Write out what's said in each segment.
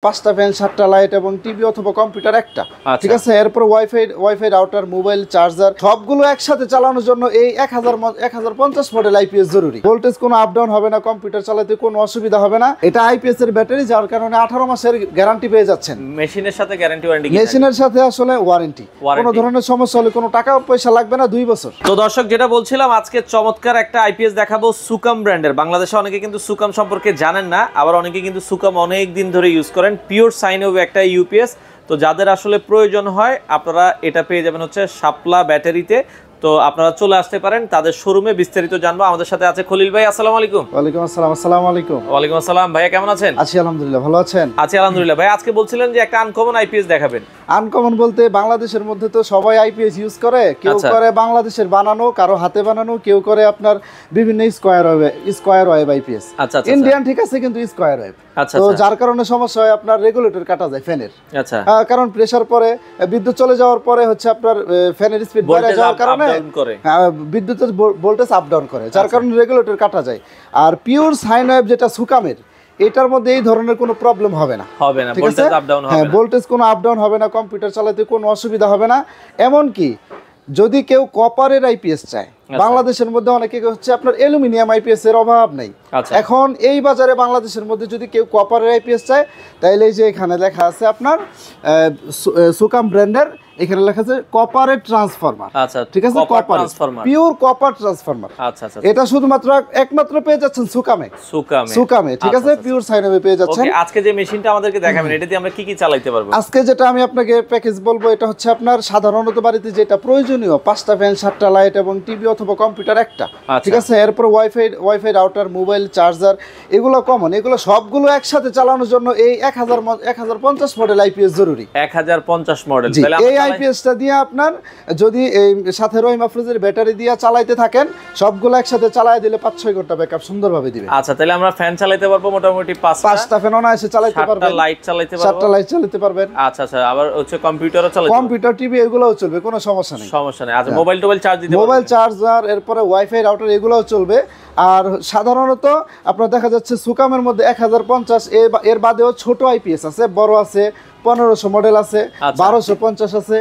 5টা fan 7টা light এবং TV অথবা কম্পিউটার একটা। ঠিক আছে, এরপর ওয়াইফাই রাউটার মোবাইল চার্জার সবগুলো একসাথে চালানোর জন্য এই 1050 মডেল আইপিএস জরুরি। ভোল্টেজ কোনো আপ ডাউন হবে না, কম্পিউটার চালাতে কোনো অসুবিধা হবে না। এটা আইপিএস এর ব্যাটারি, যার কারণে 18 মাসের গ্যারান্টি পেয়ে যাচ্ছেন। মেশিনের সাথে গ্যারান্টি ওয়ারেন্টি, মেশিনের সাথে আসলে ওয়ারেন্টি, কোনো ধরনের সমস্যা হলে কোনো টাকা পয়সা লাগবে না, 2 বছর। তো দর্শক, যেটা বলছিলাম, আজকে চমৎকার একটা আইপিএস দেখাবো সুকাম ব্র্যান্ডের। বাংলাদেশে অনেকে কিন্তু সুকাম সম্পর্কে জানেন না, আবার অনেকে কিন্তু সুকাম অনেক দিন ধরে ইউজ করেন। পিওর সাইন ওয়েভ একটা ইউপিএস। তো যাদের আসলে প্রয়োজন হয় আপনারা এটা পেয়ে যাবেন হচ্ছে শাপলা ব্যাটারিতে। তো আপনারা চলে আসতে পারেন তাদের শোরুমে, বিস্তারিত জানবো। আমাদের সাথে আছে খলিল ভাই। আসসালামু আলাইকুম। ওয়ালাইকুম আসসালাম। আসসালামু আলাইকুম। ওয়ালাইকুম আসসালাম। ভাইয়া কেমন আছেন? আছি আলহামদুলিল্লাহ, ভালো আছেন? আছি আলহামদুলিল্লাহ। ভাই আজকে বলছিলেন যে একটা আনকমন আইপিএস দেখাবেন। আনকমন বলতে বাংলাদেশের মধ্যে তো সবাই আইপিএস ইউজ করে, কেউ করে বাংলাদেশের বানানো, কারো হাতে বানানো, কেউ করে আপনার বিভিন্ন স্কয়ার ওয়েভ আইপিএস। ইন্ডিয়ান ঠিক আছে, কিন্তু স্কয়ার ওয়েভ। তো যার কারণে সমস্যা হয়, আপনার রেগুলেটর কাটা যায় ফ্যানের। কারণ প্রেসার পরে বিদ্যুৎ চলে যাওয়ার পরে হচ্ছে আপনার ফ্যানের স্পিড বেড়ে যাওয়ার কারণে বিদ্যুতের ভোল্টেজ আপ ডাউন করে, যার কারণে রেগুলেটর কাটা যায়। আর পিওর সাইন ওয়েভ যেটা সুকামের, এটার মধ্যে এই ধরনের কোনো প্রবলেম হবে না, ভোল্টেজ আপ ডাউন হবে না। ভোল্টেজ কোনো আপ ডাউন হবে না, কম্পিউটার চালাতে কোনো অসুবিধা হবে না। এমনকি যদি কেউ কপারের আইপিএস চায়, বাংলাদেশের মধ্যে অনেকে হচ্ছে আপনার অ্যালুমিনিয়াম আইপিএস এর অভাব নাই। এখন এই বাজারে বাংলাদেশের মধ্যে যদি কেউ কপারের আইপিএস চায়, তাইলে এই যে এখানে লেখা আছে আপনার সুকাম ব্র্যান্ডের, এখানে লেখা আছে কপারের ট্রান্সফরমার। ঠিক আছে, কপার পিওর কপার ট্রান্সফরমার। এটা শুধুমাত্র একমাত্র পেয়ে যাচ্ছেন সুকামে। ঠিক আছে, পিওর সাইনওয়ে পেয়ে যাচ্ছেন। আজকে যে মেশিনটা আমাদেরকে দেখাবেন, এটা দিয়ে আমরা কি কি চালাতে পারবো? আজকে যেটা আমি আপনাকে প্যাকেজ বলবো, এটা হচ্ছে আপনার সাধারণত বাড়িতে যেটা প্রয়োজনীয় 5টা ফ্যান 7টা লাইট এবং টিভি অথবা কম্পিউটার একটা। ঠিক আছে, এরপর ওয়াইফাই রাউটার মোবাইল চার্জার এগুলো কমন, এগুলো সবগুলো একসাথে চালানোর জন্য এই 1050 মডেল আইপিএস জরুরি। 1050 মডেল। এই আইপিএসটা দিয়ে আপনার যদি এই সাথে রহিম আফরোজের ব্যাটারি দিয়ে চালাইতে থাকেন, সবগুলো একসাথে চালায় দিলে 5-6 ঘন্টা ব্যাকআপ সুন্দরভাবে দিবে। আচ্ছা, তাহলে আমরা ফ্যান চালাতে পারবো মোটামুটি 5টা ফ্যান অনায়াসে চালাতে পারবেন, 7টা লাইট চালাতে পারবেন, 7টা লাইট চালাতে পারবেন। আচ্ছা, আবার হচ্ছে কম্পিউটারও চালাতে, কম্পিউটার টিভি এগুলোও চলবে, কোনো সমস্যা নেই। আচ্ছা, মোবাইল চার্জ দিতে, মোবাইল চার্জার, এরপরে ওয়াইফাই রাউটার এগুলোও চলবে। আর সাধারণত আপনার দেখা যাচ্ছে সুকামের মধ্যে 1050, এর বাদেও ছোট আইপিএস আছে, বড় আছে, 1500 মডেল আছে, 1250 আছে।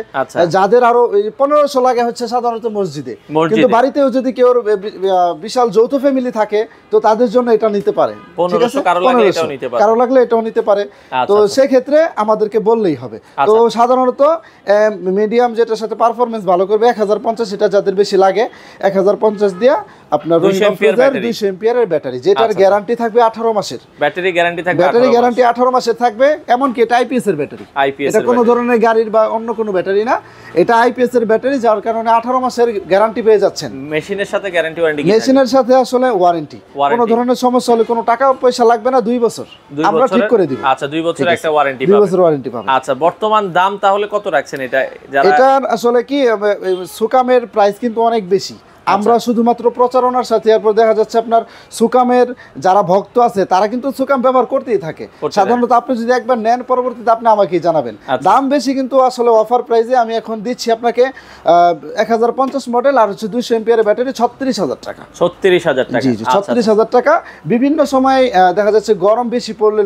যাদের আরো 1500 লাগে হচ্ছে সাধারণত মসজিদে, কিন্তু বাড়িতেও যদি কেউ বিশাল যৌথ ফ্যামিলি থাকে, তো তাদের জন্য এটা নিতে পারে। ঠিক আছে, কারো লাগলে এটাও নিতে পারে। তো সেক্ষেত্রে আমাদেরকে বললেই হবে। তো সাধারণত মিডিয়াম, যেটার সাথে পারফরমেন্স ভালো করবে, 1050, এটা যাদের বেশি লাগে 1050 দিয়া আপনার 200 এম্পিয়ারের ব্যাটারি, যেটার গ্যারান্টি থাকবে 18 মাসের। ব্যাটারি গ্যারান্টি 18 মাসের থাকবে। এমনকি এটা আইপিএস এর ব্যাটারি, এটা কোনো ধরনের গাড়ির বা অন্য কোনো ব্যাটারি না, এটা আইপিএস এর ব্যাটারি, যার কারণে 18 মাসের গ্যারান্টি পেয়ে যাচ্ছেন। মেশিনের সাথে গ্যারান্টি ওয়ারেন্টি, মেশিনের সাথে আসলে ওয়ারেন্টি, কোনো ধরনের সমস্যা হলে কোনো টাকা পয়সা লাগবে না, 2 বছর আমরা ঠিক করে দিব। আচ্ছা, 2 বছর একটা ওয়ারেন্টি পাবেন। 2 বছর ওয়ারেন্টি পাবেন। আচ্ছা, বর্তমান দাম তাহলে কত রাখছেন এটা? এটার আসলে কি, সুকামের প্রাইস কিন্তু অনেক বেশি। আমরা শুধুমাত্র প্রচারণার সাথে, এরপর দেখা যাচ্ছে আপনার সুকামের যারা ভক্ত আছে, তারা কিন্তু সুকাম ব্যবহার করতেই থাকে। সাধারণত আপনি যদি একবার নেন, পরবর্তীতে আপনি আমাকেই জানাবেন। দাম বেশি, কিন্তু আসলে অফার প্রাইসে আমি এখন দিচ্ছি আপনাকে 1050 মডেল আর হচ্ছে 200 এম্পিয়ারের ব্যাটারি 36,000 টাকা। 36,000 টাকা? জি, 36,000 টাকা। বিভিন্ন সময় দেখা যাচ্ছে গরম বেশি পড়লে,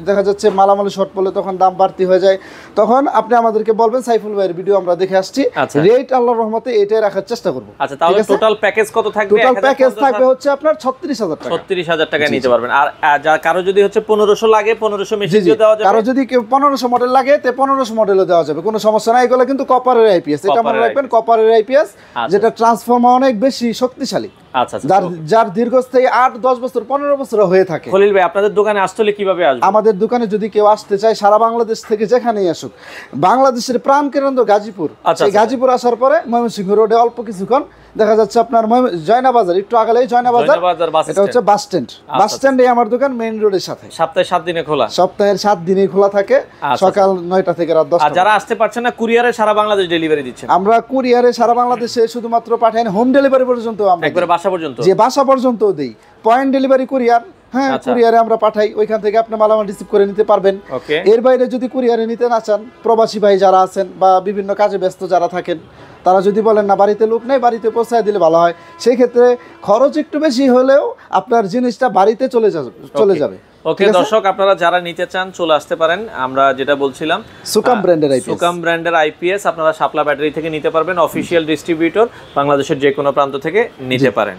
দেখা যাচ্ছে মালামাল শর্ট পড়লে, তখন দাম বাড়তি হয়ে যায়। তখন আপনি আমাদেরকে বলবেন, সাইফুল ভাইয়ের ভিডিও আমরা দেখে আসছি, রেট আল্লাহর রহমতে এটাই রাখার চেষ্টা করব। আচ্ছা, তাহলে টোটাল প্যাকেজ কত থাকবে? টোটাল প্যাকেজ থাকবে হচ্ছে আপনার 36,000 টাকা। 36,000 টাকা নিতে পারবেন। আর কারো যদি হচ্ছে 1500 লাগে, 1500 মেশিন দিয়ে দেওয়া যাবে। কারো যদি 1500 মডেল লাগে, তে 1500 মডেলও দেওয়া যাবে, কোনো সমস্যা নাই। এগুলো কিন্তু কপারের আইপিএস, এটা মনে রাখবেন, কপারের আইপিএস, যেটা ট্রান্সফর্মার অনেক বেশি শক্তিশালী। আচ্ছা, যার দীর্ঘস্থায়ী 8-10 বছর 15 বছর হয়ে থাকে। খলিল ভাই, আপনাদের দোকানে আসলে কিভাবে আসবে? আমাদের দোকানে যদি কেউ আসতে চায়, সারা বাংলাদেশ থেকে যেখানেই আসুক, বাংলাদেশের প্রাণ কেন্দ্র গাজীপুর, সেই গাজীপুর আসার পরে ময়মনসিংহ রোডে অল্প কিছুক্ষণ দেখা যাচ্ছে আপনার জয়না বাজার, একটু আগালেই জয়না বাজার, এটা হচ্ছে বাস স্ট্যান্ড। বাস স্ট্যান্ডে আমার দোকান, মেইন রোডের সাথে। সপ্তাহে 7 দিনে খোলা? সপ্তাহের 7 দিনই খোলা থাকে, সকাল 9টা থেকে রাত 10টা। আর যারা আসতে পারছেন না, কুরিয়ারে সারা বাংলাদেশ ডেলিভারি দিচ্ছেন? আমরা কুরিয়ারে সারা বাংলাদেশে শুধুমাত্র পাঠাই, হোম ডেলিভারি পর্যন্ত আমরা একবারে বাসা পর্যন্ত, যে বাসা পর্যন্ত দেই। পয়েন্ট ডেলিভারি কুরিয়ার, হ্যাঁ, কুরিয়ারে আমরা পাঠাই, ওইখান থেকে আপনি মালামাল রিসিভ করে নিতে পারবেন। এর বাইরে যদি কুরিয়ারে নিতে না চান, প্রবাসী ভাই যারা আছেন বা বিভিন্ন কাজে ব্যস্ত যারা থাকেন, তারা যদি বলেন না বাড়িতে লোক নেই, বাড়িতে পৌঁছায় দিলে ভালো হয়, সেই ক্ষেত্রে খরচ একটু বেশি হলেও আপনার জিনিসটা বাড়িতে চলে যাবে। ওকে দর্শক, আপনারা যারা নিতে চান চলে আসতে পারেন। আমরা যেটা বলছিলাম সুকাম ব্র্যান্ডের আইপিএস, সুকাম ব্র্যান্ডের আইপিএস আপনারা শাপলা ব্যাটারি থেকে নিতে পারবেন, অফিশিয়াল ডিস্ট্রিবিউটর বাংলাদেশের যে কোনো প্রান্ত থেকে নিতে পারেন।